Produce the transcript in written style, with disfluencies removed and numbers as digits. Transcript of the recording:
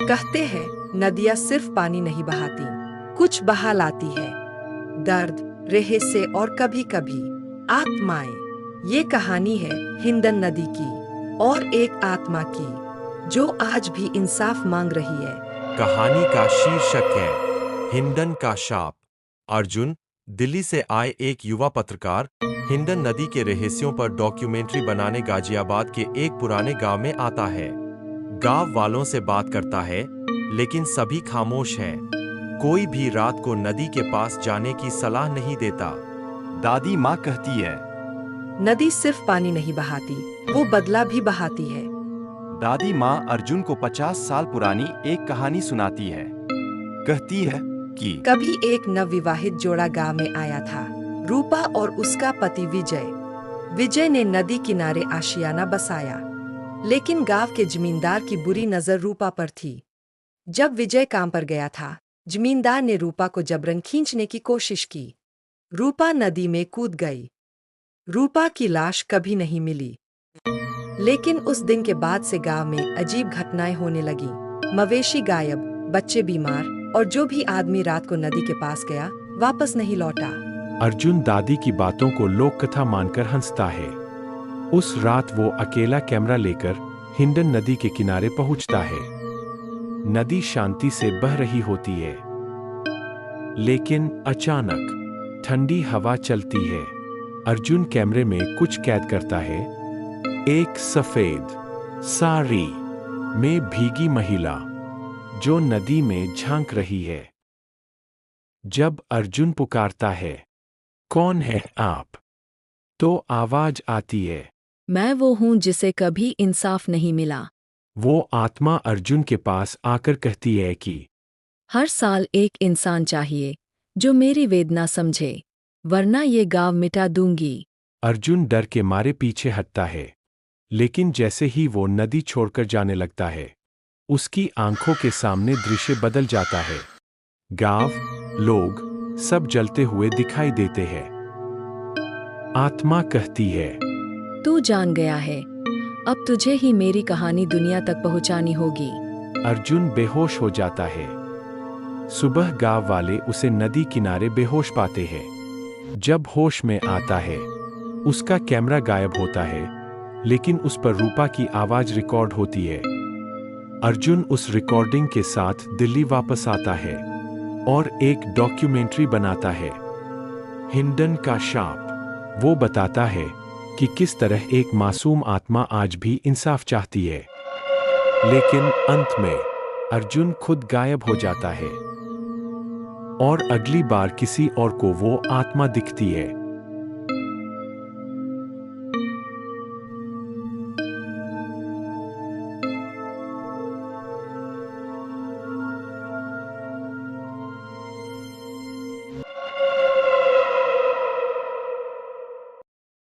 कहते हैं नदियाँ सिर्फ पानी नहीं बहाती, कुछ बहा लाती है दर्द, रहस्य और कभी कभी आत्माएं। ये कहानी है हिंडन नदी की और एक आत्मा की जो आज भी इंसाफ मांग रही है। कहानी का शीर्षक है हिंडन का शाप। अर्जुन, दिल्ली से आए एक युवा पत्रकार, हिंडन नदी के रहस्यों पर डॉक्यूमेंट्री बनाने गाजियाबाद के एक पुराने गांव में आता है। गांव वालों से बात करता है, लेकिन सभी खामोश हैं। कोई भी रात को नदी के पास जाने की सलाह नहीं देता। दादी माँ कहती है, नदी सिर्फ पानी नहीं बहाती, वो बदला भी बहाती है। दादी माँ अर्जुन को 50 साल पुरानी एक कहानी सुनाती है। कहती है कि कभी एक नवविवाहित जोड़ा गांव में आया था, रूपा और उसका पति विजय। विजय ने नदी किनारे आशियाना बसाया, लेकिन गांव के जमींदार की बुरी नजर रूपा पर थी। जब विजय काम पर गया था, जमींदार ने रूपा को जबरन खींचने की कोशिश की। रूपा नदी में कूद गई। रूपा की लाश कभी नहीं मिली। लेकिन उस दिन के बाद से गांव में अजीब घटनाएं होने लगी। मवेशी गायब, बच्चे बीमार और जो भी आदमी रात को नदी के पास गया वापस नहीं लौटा। अर्जुन दादी की बातों को लोक कथा मानकर हंसता है। उस रात वो अकेला कैमरा लेकर हिंडन नदी के किनारे पहुंचता है। नदी शांति से बह रही होती है, लेकिन अचानक ठंडी हवा चलती है। अर्जुन कैमरे में कुछ कैद करता है। एक सफेद साड़ी में भीगी महिला जो नदी में झांक रही है। जब अर्जुन पुकारता है, कौन है आप? तो आवाज आती है, मैं वो हूं जिसे कभी इंसाफ नहीं मिला। वो आत्मा अर्जुन के पास आकर कहती है कि हर साल एक इंसान चाहिए जो मेरी वेदना समझे, वरना ये गांव मिटा दूंगी। अर्जुन डर के मारे पीछे हटता है, लेकिन जैसे ही वो नदी छोड़कर जाने लगता है, उसकी आंखों के सामने दृश्य बदल जाता है। गांव, लोग सब जलते हुए दिखाई देते हैं। आत्मा कहती है, तू जान गया है, अब तुझे ही मेरी कहानी दुनिया तक पहुंचानी होगी। अर्जुन बेहोश हो जाता है। सुबह गांव वाले उसे नदी किनारे बेहोश पाते हैं। जब होश में आता है, उसका कैमरा गायब होता है, लेकिन उस पर रूपा की आवाज रिकॉर्ड होती है। अर्जुन उस रिकॉर्डिंग के साथ दिल्ली वापस आता है और एक डॉक्यूमेंट्री बनाता है, हिंडन का शाप। वो बताता है कि किस तरह एक मासूम आत्मा आज भी इंसाफ चाहती है, लेकिन अंत में अर्जुन खुद गायब हो जाता है और अगली बार किसी और को वो आत्मा दिखती है।